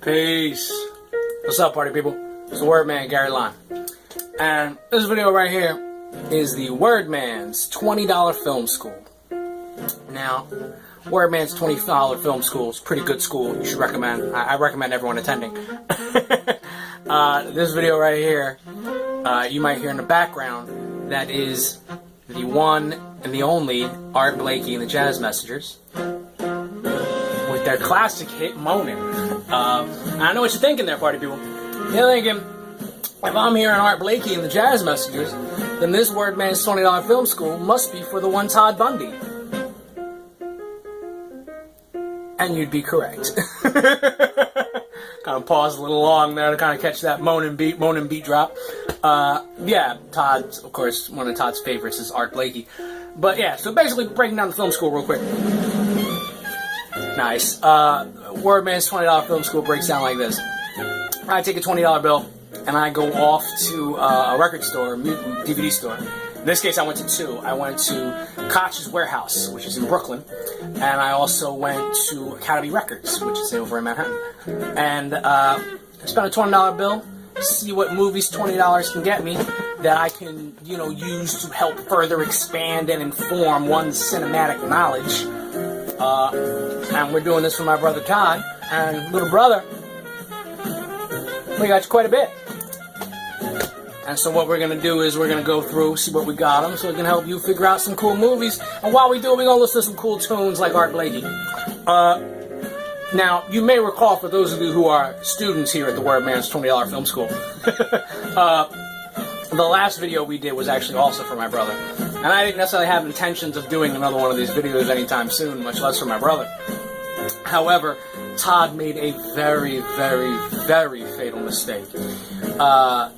Peace. What's up, party people? It's the Wordman, Gary Lyon. And this video right here is the Wordman's $20 film school. Now, Wordman's $20 film school is a pretty good school. You should recommend. I recommend everyone attending. This video right here, you might hear in the background, that is the one and the only Art Blakey and the Jazz Messengers with their classic hit, Moanin'. I know what you're thinking there, party people. You're thinking, if I'm hearing Art Blakey and the Jazz Messengers, then this Wordman's $20 film school must be for the one Todd Bundy. And you'd be correct. Kind of paused a little long there to kind of catch that moaning beat drop. Yeah, Todd, of course, one of Todd's favorites is Art Blakey. But yeah, so basically breaking down the film school real quick. Nice. Wordman's $20 film school breaks down like this. I take a $20 bill and I go off to a record store, DVD store. In this case, I went to two. I went to Koch's Warehouse, which is in Brooklyn, and I also went to Academy Records, which is over in Manhattan. And I spent a $20 bill, see what movies $20 can get me that I can, use to help further expand and inform one's cinematic knowledge. And we're doing this for my brother Todd, and little brother, we got you quite a bit. And so what we're going to do is we're going to go through, see what we got them, so we can help you figure out some cool movies. And while we do it, we're going to listen to some cool tunes like Art Blakey. Now, you may recall, for those of you who are students here at the Wordman's $20 Film School, the last video we did was actually also for my brother. And I didn't necessarily have intentions of doing another one of these videos anytime soon, much less for my brother. However, Todd made a very, very, very fatal mistake.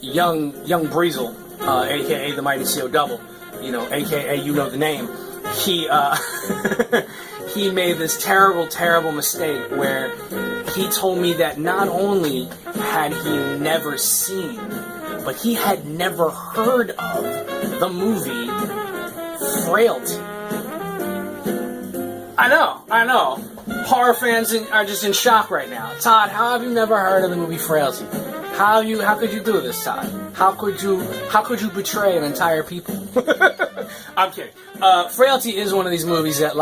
Young Breezel, aka the Mighty CO Double, aka you know the name, he he made this terrible, terrible mistake where he told me that not only had he never seen, but he had never heard of the movie Frailty. I know. Horror fans are just in shock right now. Todd, how have you never heard of the movie Frailty? How could you do this, Todd? How could you betray an entire people? I'm kidding. Frailty is one of these movies that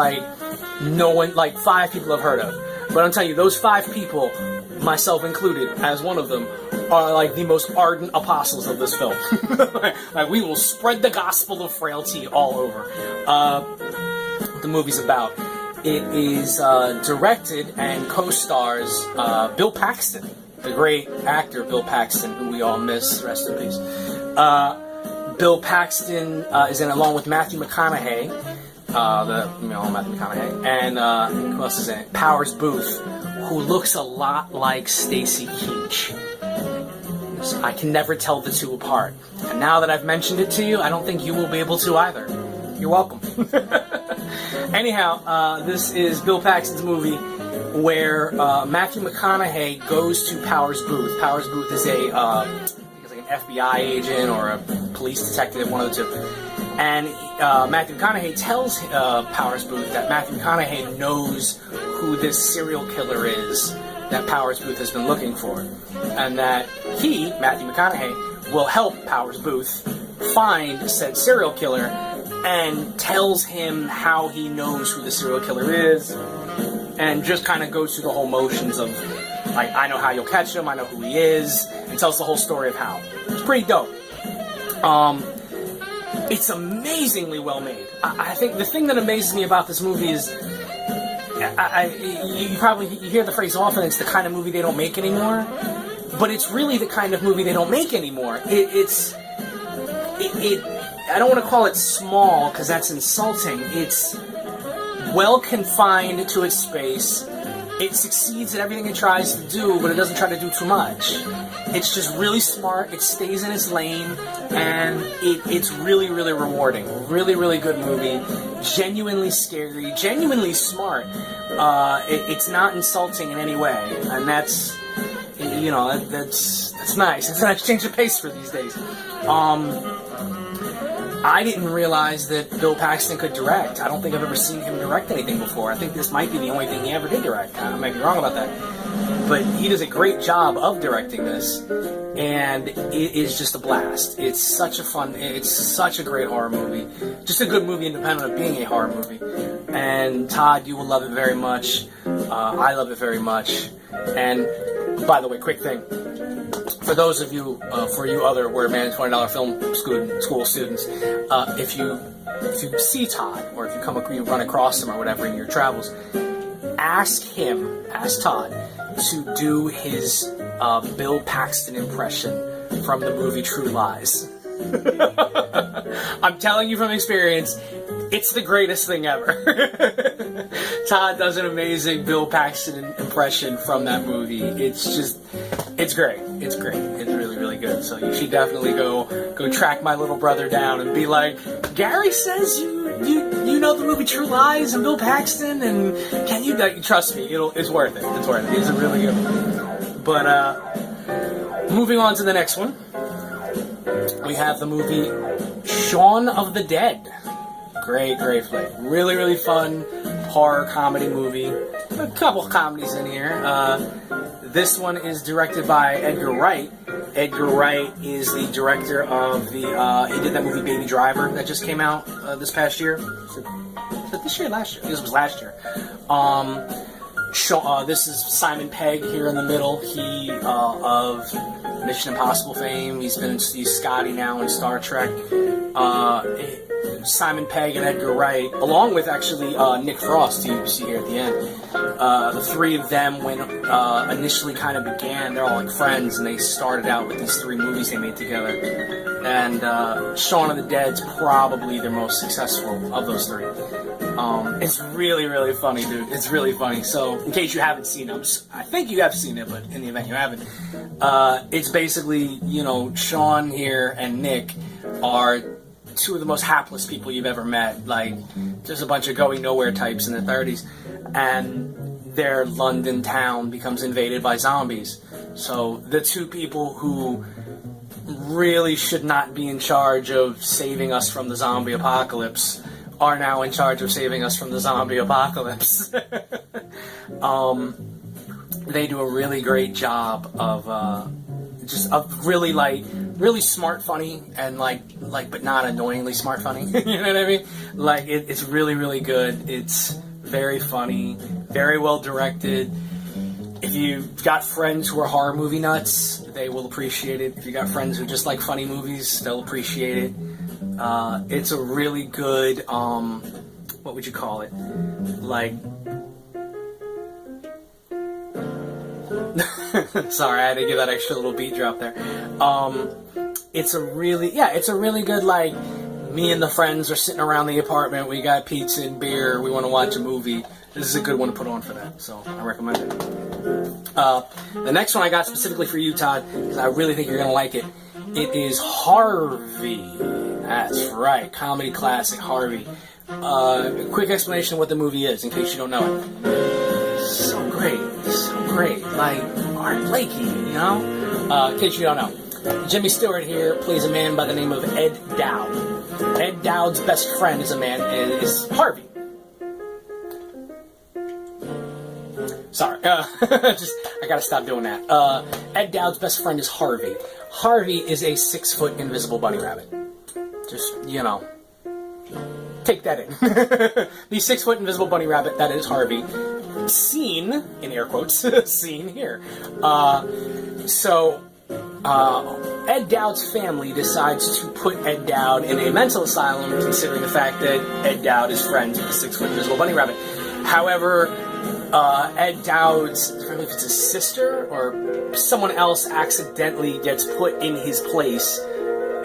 no one, 5 people have heard of. But I'm telling you, those 5 people, myself included, as one of them, are the most ardent apostles of this film. We will spread the gospel of Frailty all over. What the movie's about. It is directed and co-stars Bill Paxton, the great actor Bill Paxton, who we all miss. Rest in peace. Bill Paxton is in it along with Matthew McConaughey, Matthew McConaughey, and who else is in it? Powers Booth, who looks a lot like Stacy Keach. So I can never tell the two apart. And now that I've mentioned it to you, I don't think you will be able to either. You're welcome. Anyhow, this is Bill Paxton's movie where Matthew McConaughey goes to Powers Booth. Powers Booth is an FBI agent or a police detective, one of the two. And Matthew McConaughey tells Powers Booth that Matthew McConaughey knows who this serial killer is that Powers Booth has been looking for. And that he, Matthew McConaughey, will help Powers Booth find said serial killer, and tells him how he knows who the serial killer is, and just kind of goes through the whole motions of, I know how you'll catch him, I know who he is, and tells the whole story of how. It's pretty dope. It's amazingly well made. I think the thing that amazes me about this movie is, you hear the phrase often, it's the kind of movie they don't make anymore, but it's really the kind of movie they don't make anymore. I don't want to call it small, because that's insulting. It's well confined to its space. It succeeds at everything it tries to do, but it doesn't try to do too much. It's just really smart, it stays in its lane, and it's really, really rewarding. Really, really good movie. Genuinely scary, genuinely smart. It's not insulting in any way, and that's nice. It's a nice change of pace for these days. I didn't realize that Bill Paxton could direct. I don't think I've ever seen him direct anything before. I think this might be the only thing he ever did direct. I might be wrong about that. but he does a great job of directing this, and it is just a blast. It's such a great horror movie. Just a good movie independent of being a horror movie. And Todd, you will love it very much. I love it very much. And by the way, quick thing. For those of you, for you other Wordman $20 film school students, if you see Todd, or if you run across him or whatever in your travels, ask Todd to do his Bill Paxton impression from the movie True Lies. I'm telling you from experience, it's the greatest thing ever. Todd does an amazing Bill Paxton impression from that movie. It's great. It's great. It's really, really good. So you should definitely go track my little brother down and be like, Gary says you know the movie True Lies and Bill Paxton, and can you trust me? It's worth it. It's worth it. It's a really good one. But moving on to the next one, we have the movie Shaun of the Dead. Great flick. Really, really fun horror comedy movie. A couple comedies in here. This one is directed by Edgar Wright. Edgar Wright is the director of he did that movie Baby Driver that just came out this past year. Was it this year or last year? This was last year. This is Simon Pegg here in the middle. He of Mission Impossible fame. He's Scotty now in Star Trek. Simon Pegg and Edgar Wright, along with actually Nick Frost, who you see here at the end. The three of them, when initially kind of began, they're all like friends, and they started out with these 3 movies they made together. And Shaun of the Dead's probably their most successful of those 3. It's really, really funny, dude. It's really funny. So, in case you haven't seen them, I think you have seen it, but in the event you haven't, it's basically, Shaun here and Nick are 2 of the most hapless people you've ever met. Like, just a bunch of going nowhere types in their 30s, and their London town becomes invaded by zombies. So the 2 people who really should not be in charge of saving us from the zombie apocalypse are now in charge of saving us from the zombie apocalypse. They do a really great job of really smart funny, and but not annoyingly smart funny. You know what I mean? Like, it's really, really good. It's very funny, very well directed. If you've got friends who are horror movie nuts, they will appreciate it. If you got friends who just like funny movies, they'll appreciate it. It's a really good, what would you call it? Sorry, I had to give that extra little beat drop there. It's a really good, me and the friends are sitting around the apartment, we got pizza and beer, we want to watch a movie. This is a good one to put on for that, so I recommend it. The next one I got specifically for you, Todd, because I really think you're going to like it. It is Harvey. That's right, comedy classic Harvey. Quick explanation of what the movie is, in case you don't know it. So great, like Art Blakey, in case you don't know. Jimmy Stewart here plays a man by the name of Ed Dowd. Ed Dowd's best friend is Harvey. Sorry, I gotta stop doing that. Ed Dowd's best friend is Harvey. Harvey is a 6-foot invisible bunny rabbit. Just, take that in. The 6-foot invisible bunny rabbit, that is Harvey. Seen, in air quotes, seen here. Ed Dowd's family decides to put Ed Dowd in a mental asylum, considering the fact that Ed Dowd is friends with the 6-foot invisible bunny rabbit. However, Ed Dowd's, I don't know if it's his sister or someone else, accidentally gets put in his place.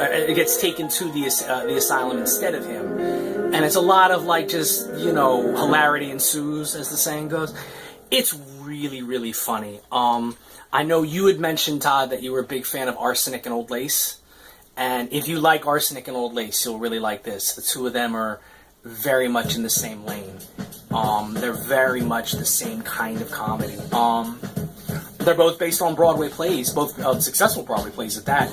It gets taken to the asylum instead of him. And it's a lot of, hilarity ensues, as the saying goes. It's really, really funny. I know you had mentioned, Todd, that you were a big fan of Arsenic and Old Lace. And if you like Arsenic and Old Lace, you'll really like this. The 2 of them are very much in the same lane. They're very much the same kind of comedy. They're both based on Broadway plays, both successful Broadway plays at that.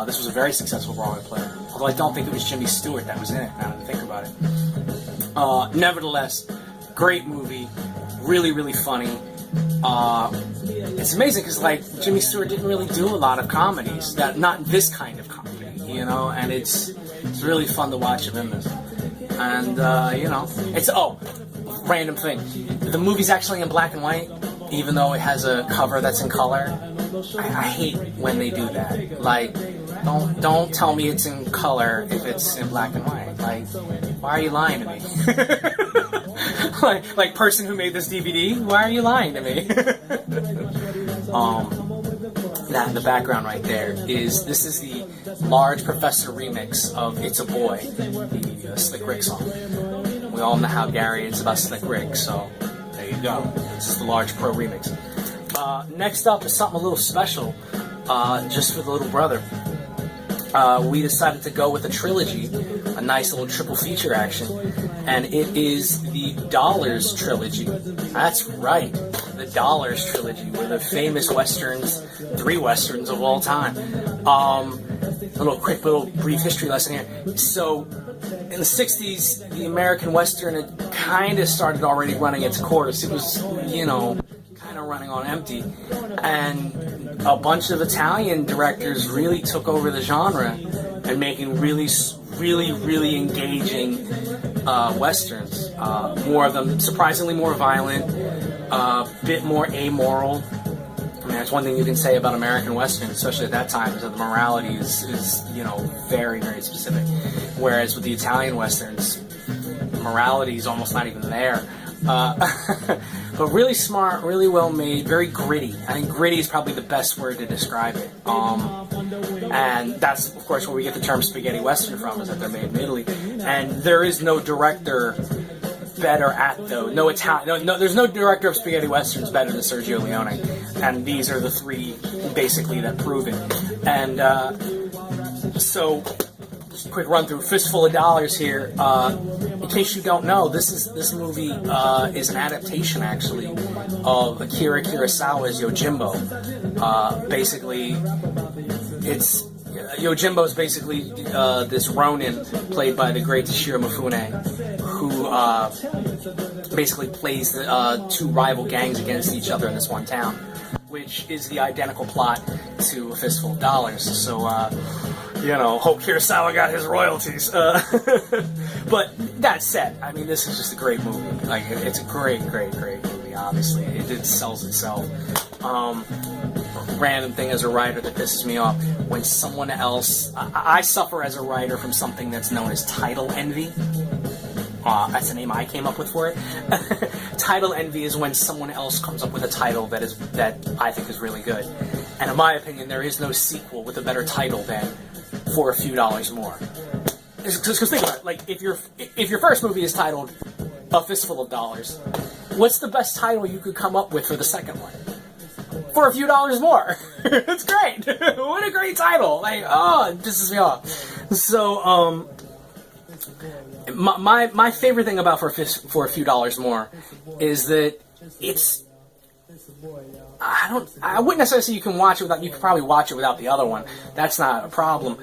This was a very successful Broadway play, although I don't think it was Jimmy Stewart that was in it, now that I think about it. Nevertheless, great movie, really, really funny. it's amazing because like Jimmy Stewart didn't really do a lot of comedies, not this kind of comedy, you know, and it's really fun to watch him in this. And you know, it's random thing. The movie's actually in black and white, even though it has a cover that's in color. I hate when they do that. Like, don't tell me it's in color if it's in black and white. Like, why are you lying to me? like person who made this DVD, why are you lying to me? That in the background right there this is the Large Professor remix of It's a Boy, the Slick Rick song. We all know how Gary is about Slick Rick, so there you go. This is the Large Pro remix. Next up is something a little special, just for the little brother. We decided to go with a trilogy, a nice little triple feature action, and it is the Dollars trilogy. That's right, the Dollars trilogy, were the famous westerns, 3 westerns of all time. Little brief history lesson here. So, in the 60s, the American Western had kind of started already running its course. It was, you know, kind of running on empty. And a bunch of Italian directors really took over the genre and making really engaging westerns. More of them, surprisingly more violent, a bit more amoral. I mean, that's one thing you can say about American westerns, especially at that time, is that the morality is you know, very, very specific. Whereas with the Italian westerns, morality is almost not even there. But really smart, really well made, very gritty. I think gritty is probably the best word to describe it. And that's, of course, where we get the term spaghetti western from, is that they're made in Italy. And there is no director better at those. There's no director of spaghetti westerns better than Sergio Leone. And these are the 3, basically, that prove it. And so, just a quick run through. Fistful of Dollars here. In case you don't know, this movie is an adaptation, actually, of Akira Kurosawa's Yojimbo. Basically, Yojimbo is basically this Ronin played by the great Toshiro Mifune, who basically plays the 2 rival gangs against each other in this one town, which is the identical plot to A Fistful of Dollars. So, you know, hope Kurosawa got his royalties. But that said, I mean, this is just a great movie. Like, it's a great movie, obviously. It sells itself. Random thing as a writer that pisses me off, when someone else... I suffer as a writer from something that's known as title envy. That's the name I came up with for it. Title envy is when someone else comes up with a title that I think is really good. And in my opinion, there is no sequel with a better title than For a Few Dollars More. Because think about it, like, if your first movie is titled A Fistful of Dollars, what's the best title you could come up with for the second one? For a Few Dollars More. It's great. What a great title. Like, oh, it pisses me off. So, my favorite thing about For a Few Dollars More is that it's... I wouldn't necessarily say you can probably watch it without the other one. That's not a problem.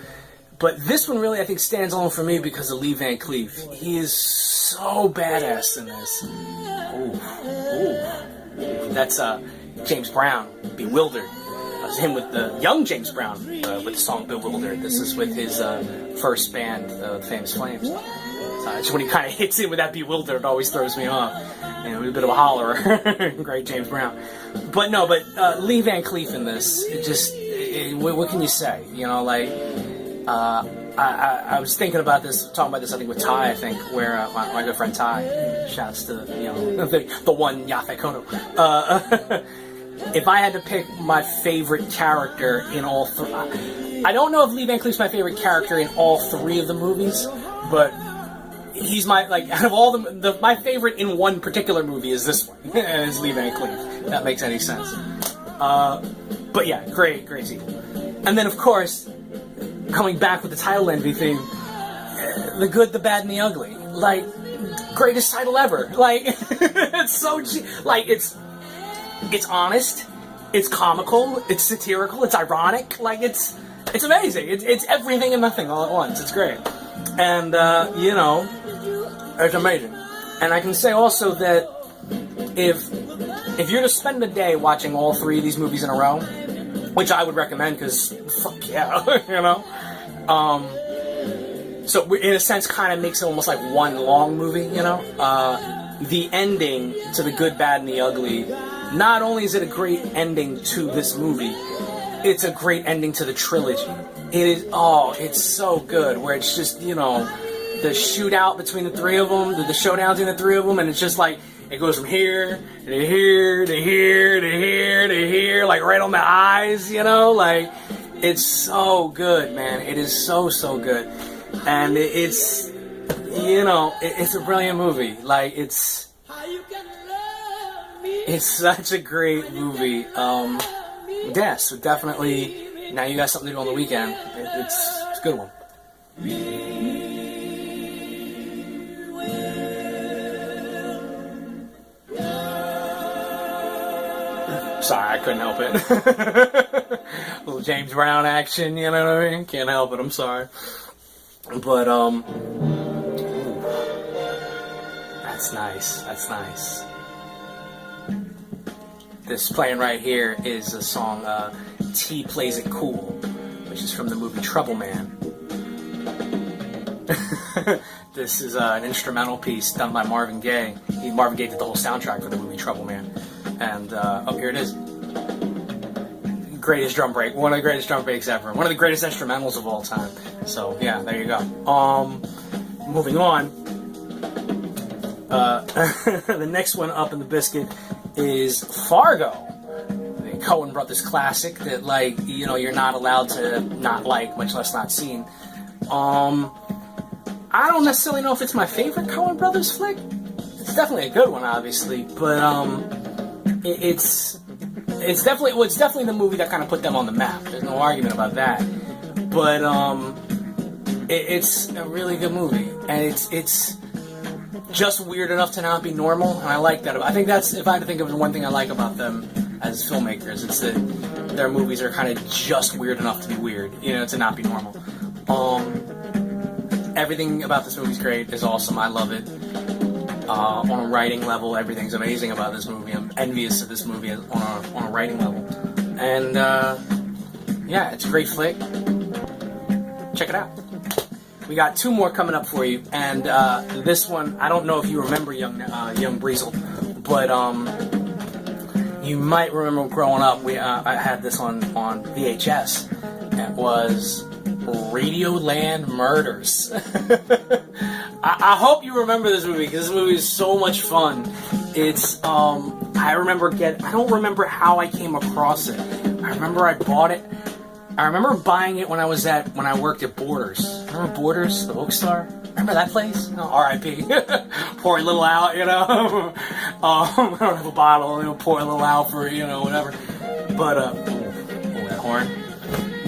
But this one really, I think, stands alone for me because of Lee Van Cleef. He is so badass in this. Ooh. That's James Brown, Bewildered. That's him with the young James Brown with the song Bewildered. This is with his first band, the Famous Flames. Just when he kind of hits it with that Bewildered, it always throws me off. You know, a bit of a holler. Great James Brown. But Lee Van Cleef in this, what can you say? You know, like, I was thinking about this, talking about this, I think, with Ty, I think, where my good friend Ty, shouts to, you know, the one Yafe Kono. If I had to pick my favorite character in all 3, I don't know if Lee Van Cleef's my favorite character in all 3 of the movies, but he's my, like, out of all my favorite in one particular movie is this one, and it's Lee Van Cleef. If that makes any sense. But yeah, great sequel. And then, of course, coming back with the title envy theme, The Good, the Bad, and the Ugly. Like, greatest title ever. Like, it's so, like, it's honest, it's comical, it's satirical, it's ironic. Like, it's amazing. It's everything and nothing all at once. It's great. And, you know, it's amazing. And I can say also that if you're to spend a day watching all three of these movies in a row, which I would recommend because fuck yeah, you know. So in a sense, kind of makes it almost like one long movie, you know. The ending to The Good, Bad, and the Ugly. Not only is it a great ending to this movie, it's a great ending to the trilogy. It is, it's so good, where it's just, you know, the shootout between the three of them, the showdown between the three of them, and it's just like, it goes from here, to here, to here, to here, to here, like right on the eyes, you know, like, it's so good, man. It is so, so good. And it's, you know, it's a brilliant movie. Like, it's such a great movie. Yeah, so definitely, now you got something to do on the weekend. It's a good one. Sorry, I couldn't help it. Little James Brown action, you know what I mean? Can't help it, I'm sorry. But, that's nice, that's nice. This playing right here is a song, T Plays It Cool, which is from the movie Trouble Man. This is an instrumental piece done by Marvin Gaye. Marvin Gaye did the whole soundtrack for the movie Trouble Man. And, here it is. Greatest drum break. One of the greatest drum breaks ever. One of the greatest instrumentals of all time. So, yeah, there you go. Moving on. The next one up in the biscuit is Fargo. The Coen Brothers classic that, like, you know, you're not allowed to not like, much less not seen. I don't necessarily know if it's my favorite Coen Brothers flick. It's definitely a good one, obviously, but, it's definitely the movie that kind of put them on the map. There's no argument about that. But it's a really good movie, and it's just weird enough to not be normal, and I like that. I think that's, if I had to think of one thing I like about them as filmmakers, it's that their movies are kind of just weird enough to be weird, you know, to not be normal. Everything about this movie is great. It's awesome. I love it. On a writing level, everything's amazing about this movie. I'm envious of this movie on a writing level. And, yeah, it's a great flick. Check it out. We got two more coming up for you. And this one, I don't know if you remember Young Breezel, but you might remember growing up, I had this on VHS. It was Radioland Murders. I hope you remember this movie, because this movie is so much fun. It's, I don't remember how I came across it. I remember I bought it. I remember buying it when I worked at Borders. Remember Borders, the bookstore? Remember that place? Oh, R.I.P. Pour a little out, you know? I don't have a bottle, you know, pour a little out for, you know, whatever. But, that horn.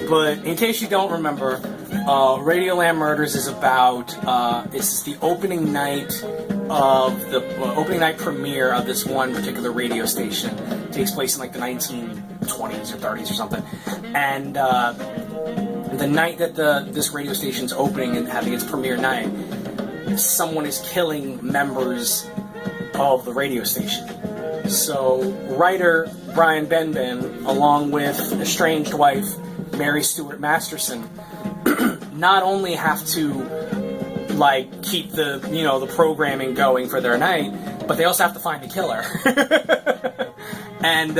But in case you don't remember, Radioland Murders is about, it's the opening night premiere of this one particular radio station. It takes place in like the 1920s or 30s or something. And the night that this radio station's opening and having its premiere night, someone is killing members of the radio station. So writer Brian Benben, along with estranged wife Mary Stuart Masterson, not only have to, like, keep the programming going for their night, but they also have to find the killer. And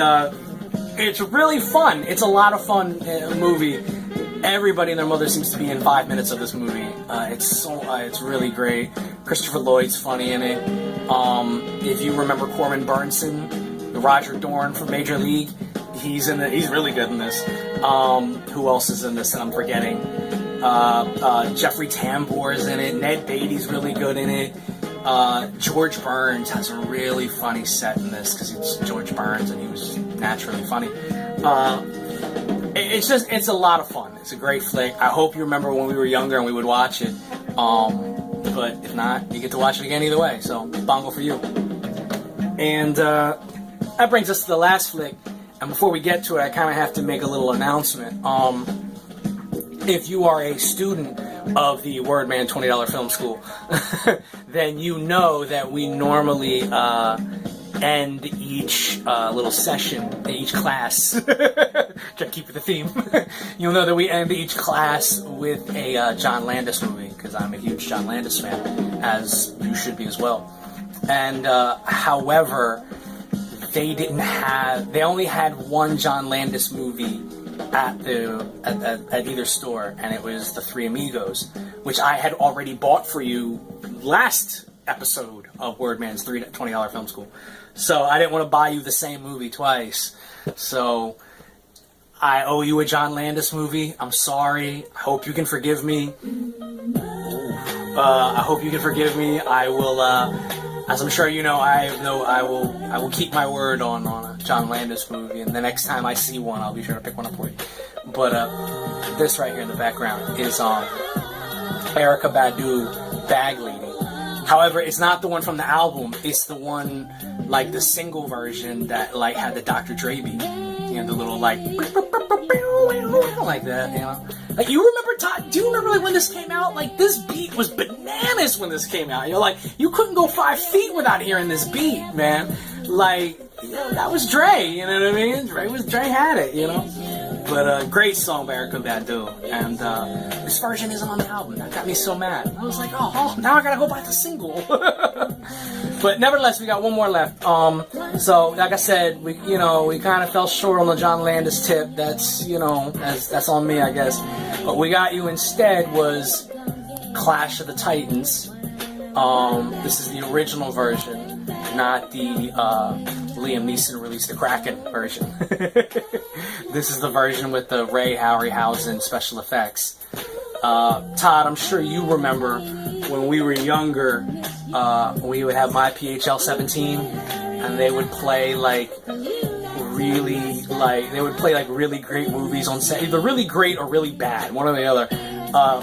it's really fun. It's a lot of fun movie. Everybody and their mother seems to be in 5 minutes of this movie. It's really great. Christopher Lloyd's funny in it. If you remember Corbin Burnson, Roger Dorn from Major League, he's really good in this. Who else is in this that I'm forgetting? Jeffrey Tambor's in it. Ned Beatty's really good in it. George Burns has a really funny set in this because it's George Burns and he was naturally funny. It's a lot of fun. It's a great flick. I hope you remember when we were younger and we would watch it. But if not, you get to watch it again either way. So, bongo for you. And that brings us to the last flick. And before we get to it, I kind of have to make a little announcement. If you are a student of the Wordman $20 Film School, then you know that we normally end each little session, each class. Try to keep with the theme. You'll know that we end each class with a John Landis movie, because I'm a huge John Landis fan, as you should be as well. And however, they only had one John Landis movie at either store, and it was The Three Amigos, which I had already bought for you last episode of Wordman's $20 Film School. So I didn't want to buy you the same movie twice. So I owe you a John Landis movie. I'm sorry. I hope you can forgive me. I hope you can forgive me. I will, as I'm sure you know, I will keep my word on a John Landis movie, and the next time I see one, I'll be sure to pick one up for you. But this right here in the background is Erykah Badu, Bag Lady. However, it's not the one from the album. It's the one, like, the single version that, like, had the Dr. Dre beat. You know, the little, like that, you know? Like, you remember, Todd, do you remember, like, when this came out? Like, this beat was bananas when this came out. You're like, you couldn't go 5 feet without hearing this beat, man. Like, you know, that was Dre, you know what I mean? Dre had it, you know? But great song by Erykah Badu, and this version isn't on the album. That got me so mad. I was like, oh, now I gotta go buy the single. But nevertheless, we got one more left. So like I said, we kind of fell short on the John Landis tip. That's that's on me, I guess. What we got you instead was Clash of the Titans. This is the original version, not the Liam Neeson released the Kraken version. This is the version with the Ray Harryhausen special effects. Todd, I'm sure you remember when we were younger, we would have my PHL 17, and they would play really great movies on set, either really great or really bad, one or the other,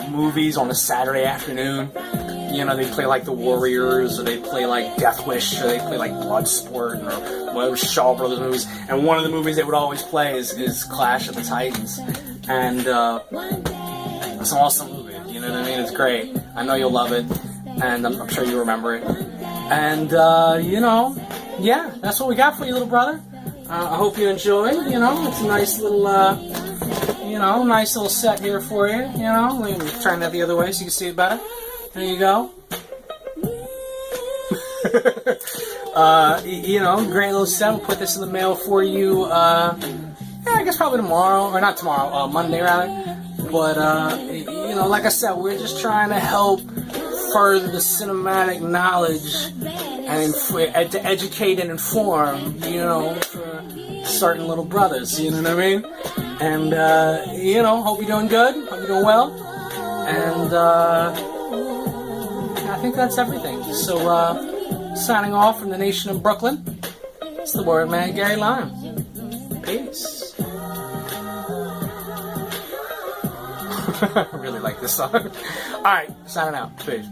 movies on a Saturday afternoon. You know, they'd play like The Warriors, or they'd play like Death Wish, or they'd play like Bloodsport, or one of those Shaw Brothers movies. And one of the movies they would always play is Clash of the Titans. And it's an awesome movie, you know what I mean? It's great. I know you'll love it, and I'm sure you remember it. And, yeah, that's what we got for you, little brother. I hope you enjoy. You know, it's a nice little, nice little set here for you. You know, let me turn that the other way so you can see it better. There you go. Great little set. We'll put this in the mail for you, I guess probably tomorrow, or not tomorrow, Monday rather. But, like I said, we're just trying to help further the cinematic knowledge and to educate and inform, for certain little brothers, you know what I mean? And, hope you're doing good, hope you're doing well, and, I think that's everything. So, signing off from the nation of Brooklyn, it's the Wordman, Gary Lime. Peace. I really like this song. Alright, signing out. Peace.